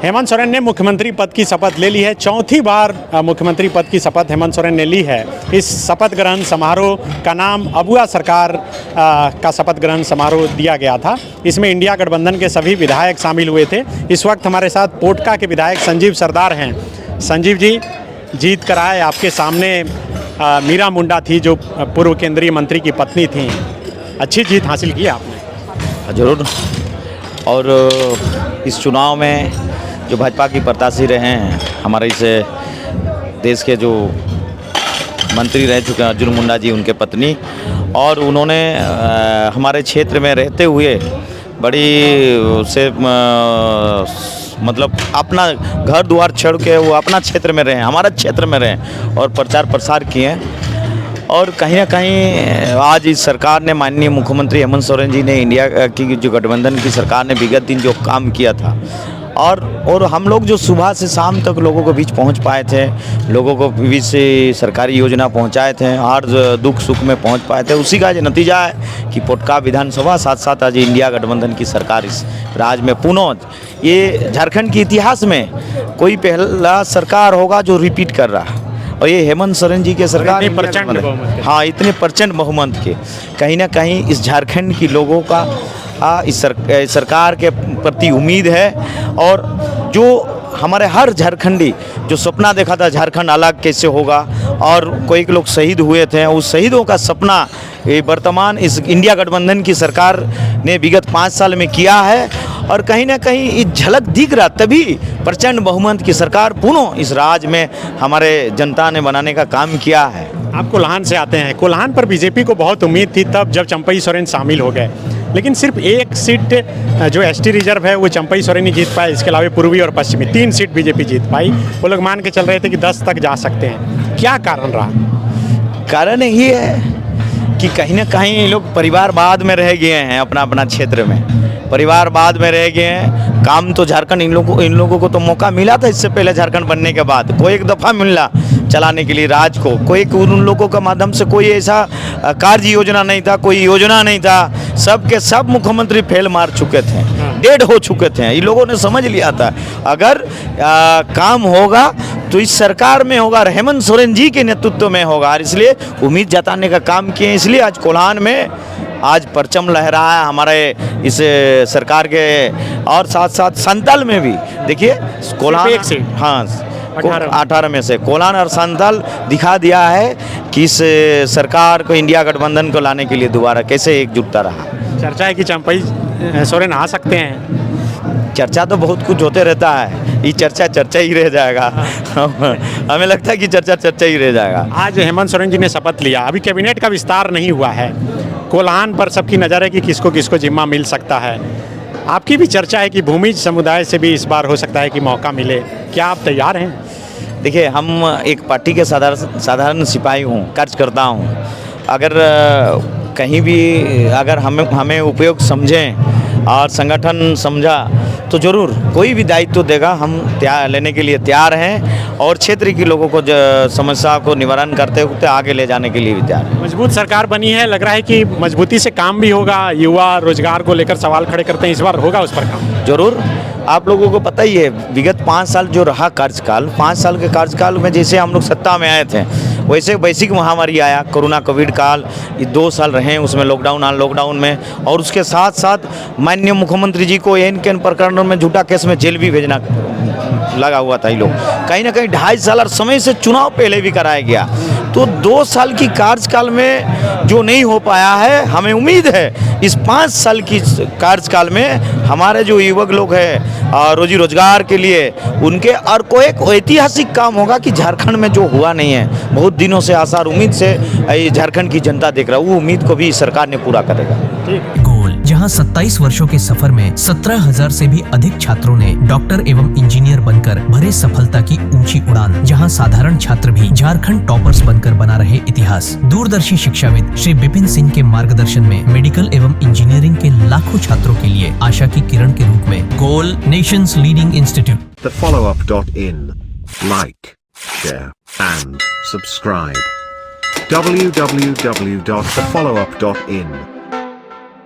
हेमंत सोरेन ने मुख्यमंत्री पद की शपथ ले ली है। चौथी बार मुख्यमंत्री पद की शपथ हेमंत सोरेन ने ली है। इस शपथ ग्रहण समारोह का नाम अबुआ सरकार का शपथ ग्रहण समारोह दिया गया था। इसमें इंडिया गठबंधन के सभी विधायक शामिल हुए थे। इस वक्त हमारे साथ पोटका के विधायक संजीव सरदार हैं। संजीव जी, जीत कर आए, आपके सामने मीरा मुंडा थी जो पूर्व केंद्रीय मंत्री की पत्नी थी। अच्छी जीत हासिल की आपने। जरूर। और इस चुनाव में जो भाजपा की प्रत्याशी रहे हैं, हमारे इस देश के जो मंत्री रह चुके हैं अर्जुन मुंडा जी, उनके पत्नी, और उन्होंने हमारे क्षेत्र में रहते हुए बड़ी से मतलब अपना घर द्वार छोड़ के वो अपना क्षेत्र में रहे, हमारा क्षेत्र में रहे और प्रचार प्रसार किए। और कहीं ना कहीं आज इस सरकार ने, माननीय मुख्यमंत्री हेमंत सोरेन जी ने, इंडिया की जो गठबंधन की सरकार ने विगत दिन जो काम किया था, और हम लोग जो सुबह से शाम तक लोगों के बीच पहुंच पाए थे, लोगों को बीच से सरकारी योजना पहुंचाए थे, हर दुख सुख में पहुंच पाए थे, उसी का नतीजा है कि पोटका विधानसभा, साथ साथ आज इंडिया गठबंधन की सरकार इस राज्य में पुनः, ये झारखंड के इतिहास में कोई पहला सरकार होगा जो रिपीट कर रहा है। और ये हेमंत सोरेन जी के सरकार हाँ, इतने प्रचंड बहुमत के, कहीं ना कहीं इस झारखंड की लोगों का इस सरकार के प्रति उम्मीद है। और जो हमारे हर झारखंडी जो सपना देखा था झारखंड अलग कैसे होगा, और कोई लोग शहीद हुए थे, उस शहीदों का सपना वर्तमान इस इंडिया गठबंधन की सरकार ने विगत 5 साल में किया है। और कहीं ना कहीं इस झलक दिख रहा, तभी प्रचंड बहुमत की सरकार पुनः इस राज्य में हमारे जनता ने बनाने का काम किया है। आप कोल्हान से आते हैं। कोल्हान पर बीजेपी को बहुत उम्मीद थी तब जब चंपई सोरेन शामिल हो गए, लेकिन सिर्फ एक सीट जो एसटी रिजर्व है वो चंपई सोरेन ही जीत पाए। इसके अलावा पूर्वी और पश्चिमी 3 सीट बीजेपी जीत पाई। वो लोग मान के चल रहे थे कि 10 तक जा सकते हैं। क्या कारण रहा? कारण ये है कि कहीं ना कहीं लोग परिवारवाद में रह गए हैं, अपना अपना क्षेत्र में परिवारवाद में रह गए हैं। काम तो झारखंड, इन लोगों को तो मौका मिला था इससे पहले झारखंड बनने के बाद, कोई एक दफ़ा मिला चलाने के लिए राज को, कोई उन लोगों का माध्यम से कोई ऐसा कार्य योजना नहीं था, कोई योजना नहीं था। सब के सब मुख्यमंत्री फेल मार चुके थे, डेड हो चुके थे। इन लोगों ने समझ लिया था अगर काम होगा तो इस सरकार में होगा, हेमंत सोरेन जी के नेतृत्व में होगा, और इसलिए उम्मीद जताने का काम किए। इसलिए आज कोल्हान में आज परचम लहरा है हमारे इस सरकार के। और साथ साथ संतल में भी देखिए, कोल्हान, हाँ, 18 में से कोल्हान और संतल दिखा दिया है कि इस सरकार को, इंडिया गठबंधन को लाने के लिए दोबारा कैसे एकजुटता रहा। चर्चा है कि चंपई सोरेन आ सकते हैं। चर्चा तो बहुत कुछ होते रहता है, ये चर्चा ही रह जाएगा। हमें लगता है कि चर्चा ही रह जाएगा। आज हेमंत सोरेन जी ने शपथ लिया, अभी कैबिनेट का विस्तार नहीं हुआ है। कोल्हान पर सबकी नज़र है कि किसको किसको जिम्मा मिल सकता है। आपकी भी चर्चा है कि भूमिज समुदाय से भी इस बार हो सकता है कि मौका मिले। क्या आप तैयार हैं? देखिए, हम एक पार्टी के साधारण सिपाही हूँ, कार्यकर्ता हूँ। अगर कहीं भी अगर हमें उपयोग समझें और संगठन समझा तो ज़रूर कोई भी दायित्व देगा, हम लेने के लिए तैयार हैं। और क्षेत्र के लोगों को समस्या को निवारण करते हुए आगे ले जाने के लिए भी तैयार है। मजबूत सरकार बनी है, लग रहा है कि मजबूती से काम भी होगा। युवा रोजगार को लेकर सवाल खड़े करते हैं, इस बार होगा उस पर काम? जरूर। आप लोगों को पता ही है, विगत 5 साल जो रहा कार्यकाल, 5 साल के कार्यकाल में जैसे हम लोग सत्ता में आए थे, वैसे वैश्विक महामारी आया, कोरोना कोविड काल, ये 2 साल रहे, उसमें लॉकडाउन में, और उसके साथ साथ माननीय मुख्यमंत्री जी को एन प्रकरणों में झूठा केस में जेल भी भेजना लगा हुआ था। ये लोग कहीं ना कहीं 2.5 साल और समय से चुनाव पहले भी कराया गया। तो 2 साल की कार्यकाल में जो नहीं हो पाया है, हमें उम्मीद है इस 5 साल की कार्यकाल में हमारे जो युवक लोग हैं रोजी रोजगार के लिए उनके, और कोई एक ऐतिहासिक काम होगा कि झारखंड में जो हुआ नहीं है, बहुत दिनों से आसार उम्मीद से झारखंड की जनता देख रहा है, वो उम्मीद को भी सरकार ने पूरा करेगा। गोल, जहां 27 वर्षों के सफर में 17,000 से भी अधिक छात्रों ने डॉक्टर एवं इंजीनियर बनकर भरे सफलता की ऊंची उड़ान, जहां साधारण छात्र भी झारखंड टॉपर्स बनकर बना रहे इतिहास। दूरदर्शी शिक्षाविद श्री विपिन सिंह के मार्गदर्शन में मेडिकल एवं इंजीनियरिंग के लाखों छात्रों के लिए आशा की किरण के रूप में गोल, nations leading institute. TheFollowUp.in. Like, share and subscribe. www.thefollowup.in